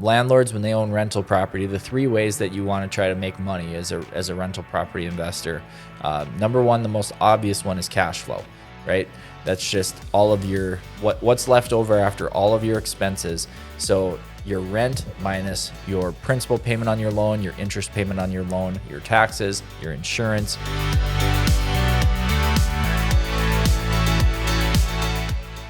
landlords, when they own rental property, the three ways that you want to try to make money as a rental property investor. Number one, the most obvious one is cash flow, right? That's just all of your what's left over after all of your expenses. So your rent minus your principal payment on your loan, your interest payment on your loan, your taxes, your insurance.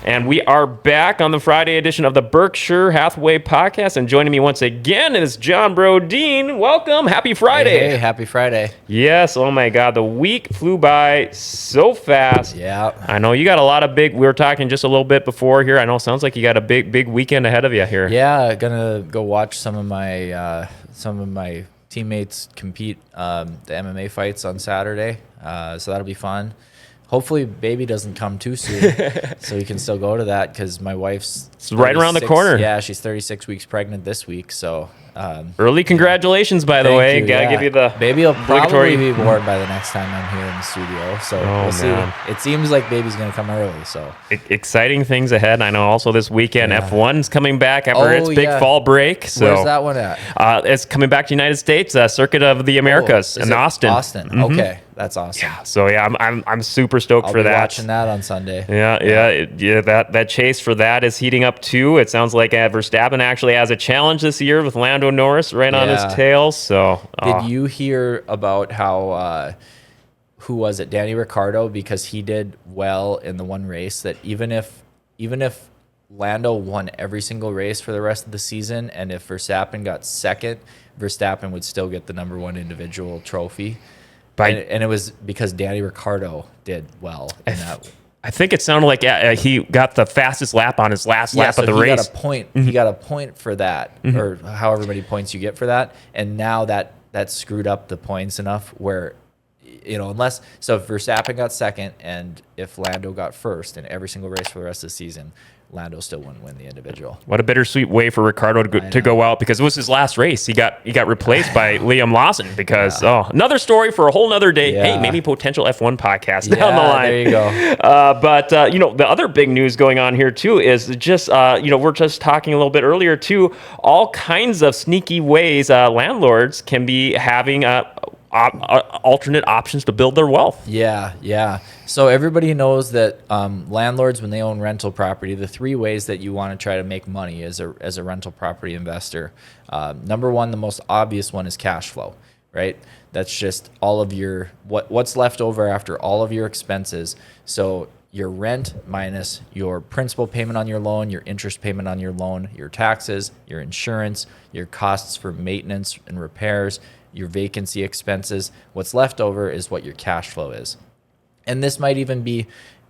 And we are back on the Friday edition of the Berkshire Hathaway podcast. And joining me once again is John Brodeen. Welcome. Happy Friday. Hey, happy Friday. Yes. Oh, my God. The week flew by so fast. Yeah. I know you got a lot of we were talking just a little bit before here. I know it sounds like you got a big weekend ahead of you here. Yeah. Going to go watch some of my teammates compete the MMA fights on Saturday. So that'll be fun. Hopefully baby doesn't come too soon so we can still go to that, because my wife's right around the corner. Yeah, she's 36 weeks pregnant this week. So early congratulations, by the way. Gotta give you the baby will probably be born by the next time I'm here in the studio. So we'll see. It seems like baby's gonna come early. So exciting things ahead. I know also this weekend F1's coming back after its big fall break. So where's that one at? It's coming back to the United States, Circuit of the Americas in Austin. Mm-hmm. Okay. That's awesome. Yeah, so I'm super stoked for that. I'll be watching that on Sunday. That chase for that is heating up too. It sounds like Verstappen actually has a challenge this year with Lando Norris right on his tail. So did you hear about how who was it? Danny Ricciardo, because he did well in the one race that even if Lando won every single race for the rest of the season, and if Verstappen got second, Verstappen would still get the number one individual trophy. And it was because Danny Ricciardo did well in that. I think it sounded like he got the fastest lap on his last lap of the race. Got a point. He got a point for that, or however many points you get for that. And now that screwed up the points enough where, if Verstappen got second and if Lando got first in every single race for the rest of the season, Lando still wouldn't win the individual. What a bittersweet way for Ricciardo to go out, because it was his last race. He got replaced by Liam Lawson because another story for a whole nother day. Yeah. Hey, maybe potential F1 podcast down the line. There you go. But the other big news going on here too is just we're just talking a little bit earlier too. All kinds of sneaky ways landlords can be having alternate options to build their wealth. Yeah. So everybody knows that landlords, when they own rental property, the three ways that you want to try to make money as a rental property investor. Number one, the most obvious one is cash flow, right? That's just all of your what's left over after all of your expenses. So your rent minus your principal payment on your loan, your interest payment on your loan, your taxes, your insurance, your costs for maintenance and repairs, your vacancy expenses. What's left over is what your cash flow is. And this might even be,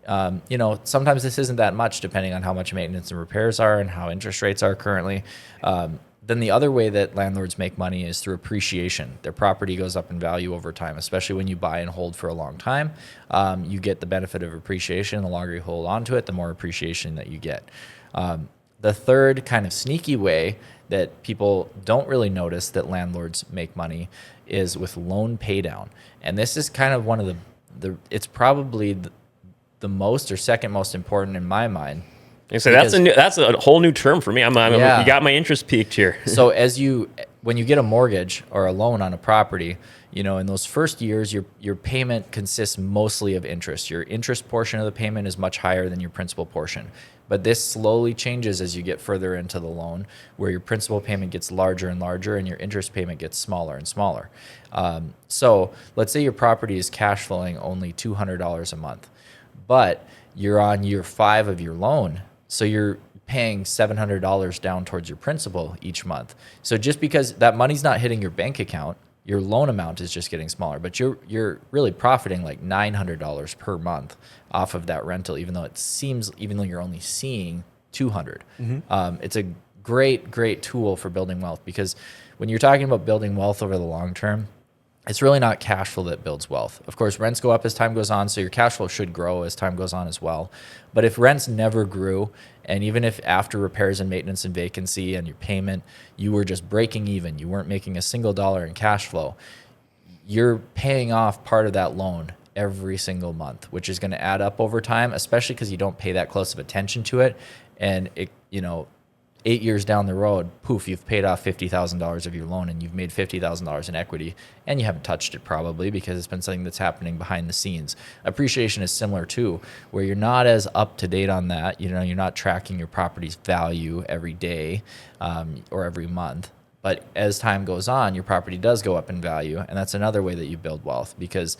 sometimes this isn't that much depending on how much maintenance and repairs are and how interest rates are currently. Then the other way that landlords make money is through appreciation. Their property goes up in value over time, especially when you buy and hold for a long time. You get the benefit of appreciation. The longer you hold on to it, the more appreciation that you get. The third kind of sneaky way that people don't really notice that landlords make money is with loan paydown. And this is kind of one of it's probably the most or second most important in my mind. So that's a whole new term for me. You got my interest peaked here. So when you get a mortgage or a loan on a property, in those first years, your payment consists mostly of interest. Your interest portion of the payment is much higher than your principal portion. But this slowly changes as you get further into the loan, where your principal payment gets larger and larger and your interest payment gets smaller and smaller. So let's say your property is cash flowing only $200 a month, but you're on year 5 of your loan. So you're paying $700 down towards your principal each month. So just because that money's not hitting your bank account, your loan amount is just getting smaller, but you're really profiting like $900 per month off of that rental, even though you're only seeing $200. It's a great tool for building wealth, because when you're talking about building wealth over the long term, it's really not cash flow that builds wealth. Of course, rents go up as time goes on, so your cash flow should grow as time goes on as well. But if rents never grew, and even if after repairs and maintenance and vacancy and your payment, you were just breaking even, you weren't making a single dollar in cash flow, you're paying off part of that loan every single month, which is going to add up over time, especially because you don't pay that close of attention to it. And it, 8 years down the road, poof, you've paid off $50,000 of your loan and you've made $50,000 in equity, and you haven't touched it probably because it's been something that's happening behind the scenes. Appreciation is similar too, where you're not as up to date on that. You're not tracking your property's value every day or every month. But as time goes on, your property does go up in value, and that's another way that you build wealth because,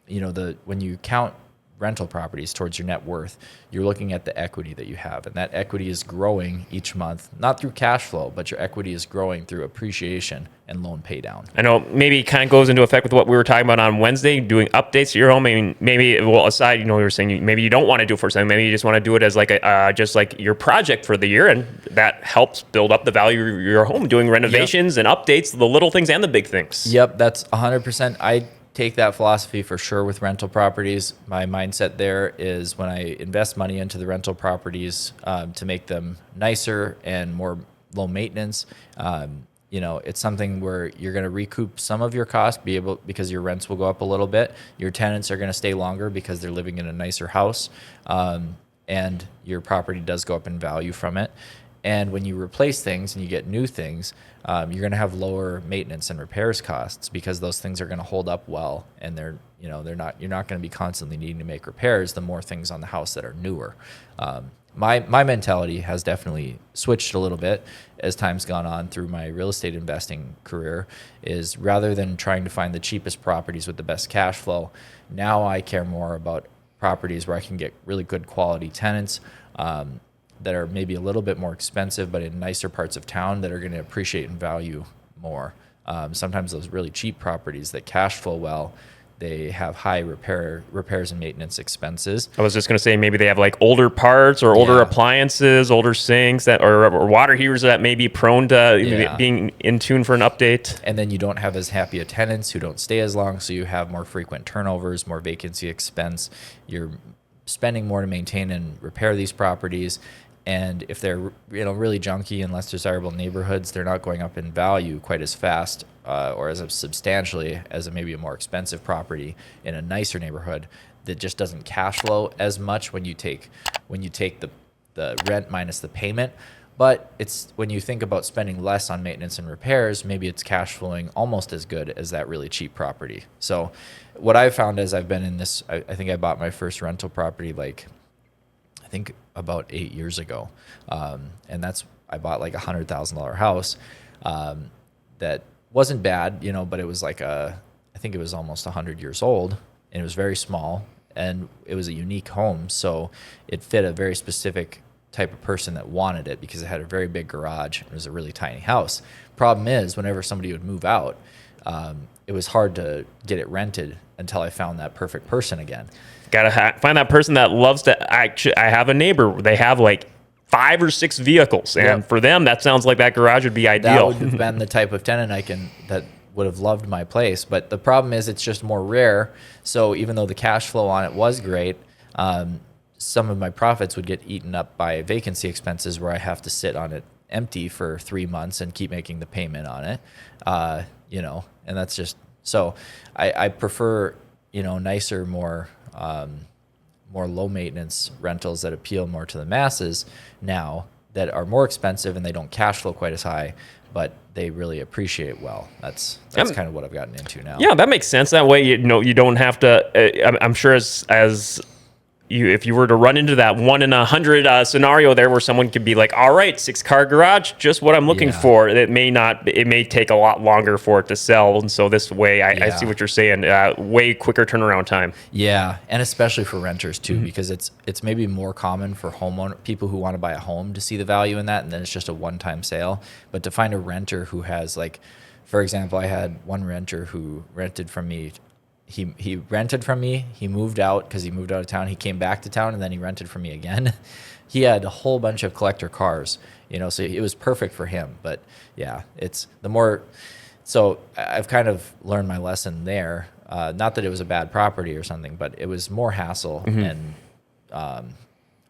when you count rental properties towards your net worth, you're looking at the equity that you have, and that equity is growing each month, not through cash flow, but your equity is growing through appreciation and loan pay down. I know maybe it kind of goes into effect with what we were talking about on Wednesday, doing updates to your home. I mean, maybe, well, aside, you were saying maybe you don't want to do it for something. Maybe you just want to do it as like just like your project for the year, and that helps build up the value of your home, doing renovations and updates, the little things and the big things. Yep, that's 100%. I take that philosophy for sure with rental properties. My mindset there is when I invest money into the rental properties to make them nicer and more low maintenance, it's something where you're going to recoup some of your costs, because your rents will go up a little bit. Your tenants are going to stay longer because they're living in a nicer house, and your property does go up in value from it. And when you replace things and you get new things, you're going to have lower maintenance and repairs costs because those things are going to hold up well, and you're not going to be constantly needing to make repairs the more things on the house that are newer. My mentality has definitely switched a little bit as time's gone on through my real estate investing career, is rather than trying to find the cheapest properties with the best cash flow, now I care more about properties where I can get really good quality tenants, that are maybe a little bit more expensive, but in nicer parts of town that are going to appreciate in value more. Sometimes those really cheap properties that cash flow well, they have high repairs and maintenance expenses. I was just going to say maybe they have like older parts or older appliances, older sinks or water heaters that may be prone to being in tune for an update. And then you don't have as happy a tenants who don't stay as long, so you have more frequent turnovers, more vacancy expense. You're spending more to maintain and repair these properties. And if they're really junky and less desirable neighborhoods, they're not going up in value quite as fast or as substantially as maybe a more expensive property in a nicer neighborhood that just doesn't cash flow as much when you take the rent minus the payment. But it's when you think about spending less on maintenance and repairs, maybe it's cash flowing almost as good as that really cheap property. So what I've found as I've been in this, I think I bought my first rental property about 8 years ago. And I bought like $100,000 house that wasn't bad, but it was I think it was almost 100 years old, and it was very small, and it was a unique home. So it fit a very specific type of person that wanted it because it had a very big garage. It was a really tiny house. Problem is, whenever somebody would move out, it was hard to get it rented until I found that perfect person again. Gotta find that person that loves to. I have a neighbor. They have like 5 or 6 vehicles, and for them, that sounds like that garage would be ideal. That would have been the type of tenant that would have loved my place. But the problem is, it's just more rare. So even though the cash flow on it was great, some of my profits would get eaten up by vacancy expenses, where I have to sit on it empty for 3 months and keep making the payment on it. And that's just so. I prefer nicer, more low maintenance rentals that appeal more to the masses now, that are more expensive and they don't cash flow quite as high, but they really appreciate well. That's kind of what I've gotten into now. Yeah, that makes sense. That way, you don't have to. I'm sure as if you were to run into that 1 in 100 scenario there, where someone could be like, all right, 6-car garage, just what I'm looking for. It may take a lot longer for it to sell. And so this way, I see what you're saying, way quicker turnaround time. Yeah. And especially for renters too, because it's maybe more common for people who want to buy a home to see the value in that. And then it's just a one-time sale. But to find a renter who has, like, for example, I had one renter who rented from me. He rented from me. He moved out because he moved out of town. He came back to town, and then he rented from me again. He had a whole bunch of collector cars, so it was perfect for him. But yeah, it's the more. So I've kind of learned my lesson there. Not that it was a bad property or something, but it was more hassle and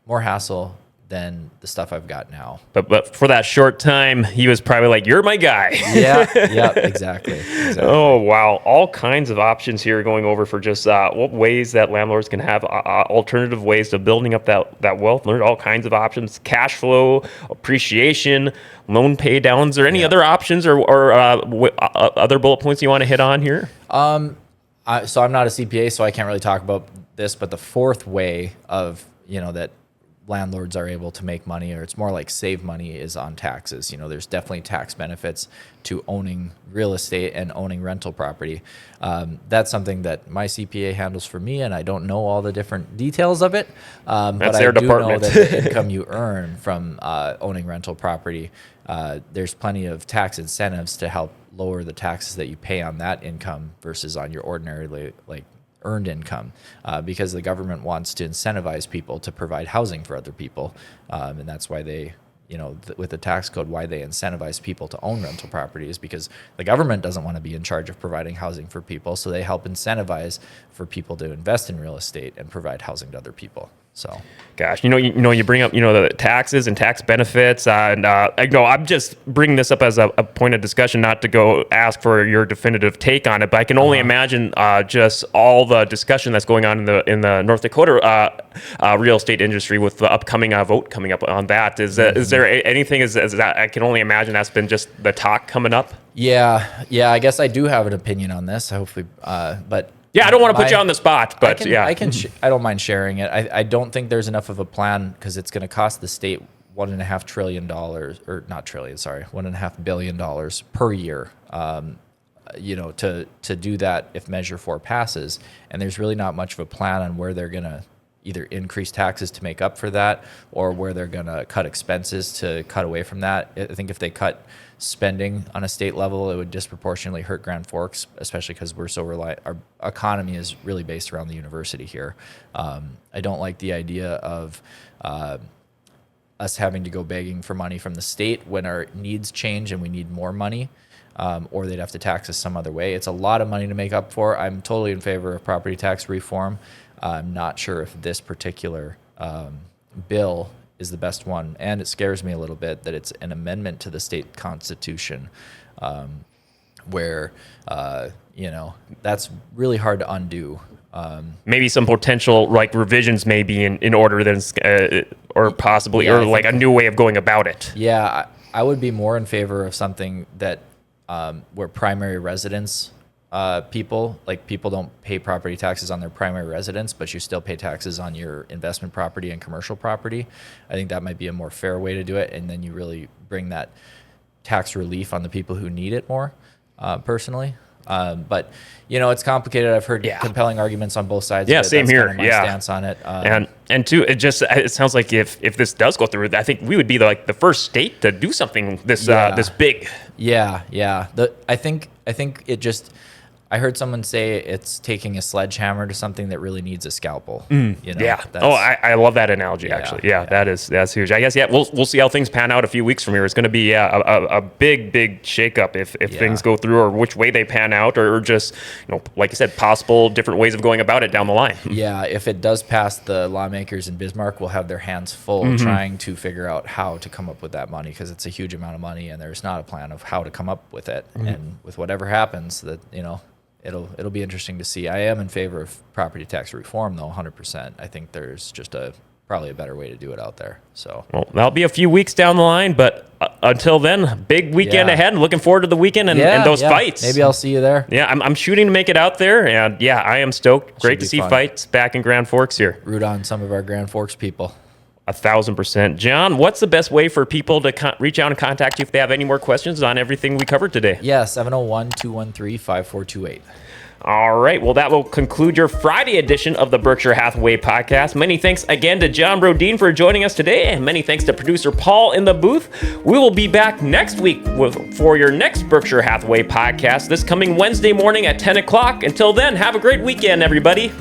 more hassle than the stuff I've got now. But for that short time, he was probably like, "You're my guy." Yeah, exactly. Oh, wow. All kinds of options here going over for just what ways that landlords can have alternative ways to building up that wealth. Learned all kinds of options, cash flow, appreciation, loan pay downs. Are any other options or other bullet points you want to hit on here? So I'm not a CPA, so I can't really talk about this, but the fourth way of, that landlords are able to make money, or it's more like save money, is on taxes. There's definitely tax benefits to owning real estate and owning rental property. That's something that my CPA handles for me, and I don't know all the different details of it. But I do know that the income you earn from owning rental property, there's plenty of tax incentives to help lower the taxes that you pay on that income versus on your ordinarily earned income, because the government wants to incentivize people to provide housing for other people, and that's why they, with the tax code, why they incentivize people to own rental properties, because the government doesn't want to be in charge of providing housing for people, so they help incentivize for people to invest in real estate and provide housing to other people. So, gosh, you bring up, the taxes and tax benefits, and I'm just bringing this up as a point of discussion, not to go ask for your definitive take on it, but I can only imagine just all the discussion that's going on in the North Dakota real estate industry with the upcoming vote coming up on that. Is there anything? Is that, I can only imagine that's been just the talk coming up. Yeah. I guess I do have an opinion on this. Hopefully, but. Yeah, I don't want to put you on the spot, but I don't mind sharing it. I don't think there's enough of a plan, because it's going to cost the state $1.5 trillion, or not trillion, sorry, $1.5 billion per year, to do that if Measure 4 passes. And there's really not much of a plan on where they're going to either increase taxes to make up for that, or where they're going to cut expenses to cut away from that. I think if they cut spending on a state level, it would disproportionately hurt Grand Forks, especially because we're so reliant. Our economy is really based around the university here. I don't like the idea of us having to go begging for money from the state when our needs change and we need more money, or they'd have to tax us some other way. It's a lot of money to make up for. I'm totally in favor of property tax reform. I'm not sure if this particular bill is the best one, and it scares me a little bit that it's an amendment to the state constitution, where that's really hard to undo. Maybe some potential revisions may be in order, then or possibly a new way of going about it. Yeah, I would be more in favor of something that where primary residence people don't pay property taxes on their primary residence, but you still pay taxes on your investment property and commercial property. I think that might be a more fair way to do it, and then you really bring that tax relief on the people who need it more, personally. But it's complicated. I've heard compelling arguments on both sides. Yeah, same here. My stance on it. And two, it sounds like if this does go through, I think we would be the first state to do something this big. Yeah. I think it just. I heard someone say it's taking a sledgehammer to something that really needs a scalpel. I love that analogy, actually. That's huge. I guess, we'll see how things pan out a few weeks from here. It's going to be a big shakeup if things go through, or which way they pan out, or just, like you said, possible different ways of going about it down the line. Yeah, if it does pass, the lawmakers in Bismarck will have their hands full trying to figure out how to come up with that money, because it's a huge amount of money, and there's not a plan of how to come up with it. And with whatever happens, that, it'll be interesting to see. I am in favor of property tax reform, though, 100%. I think there's just probably a better way to do it out there. So, well, that'll be a few weeks down the line, but until then, big weekend ahead. Looking forward to the weekend and those fights. Maybe I'll see you there. Yeah, I'm shooting to make it out there, and I am stoked. Great to see fights back in Grand Forks here. Root on some of our Grand Forks people. 1,000%. John, what's the best way for people to reach out and contact you if they have any more questions on everything we covered today? Yeah, 701-213-5428. All right. Well, that will conclude your Friday edition of the Berkshire Hathaway podcast. Many thanks again to John Brodeen for joining us today, and many thanks to producer Paul in the booth. We will be back next week for your next Berkshire Hathaway podcast this coming Wednesday morning at 10 o'clock. Until then, have a great weekend, everybody.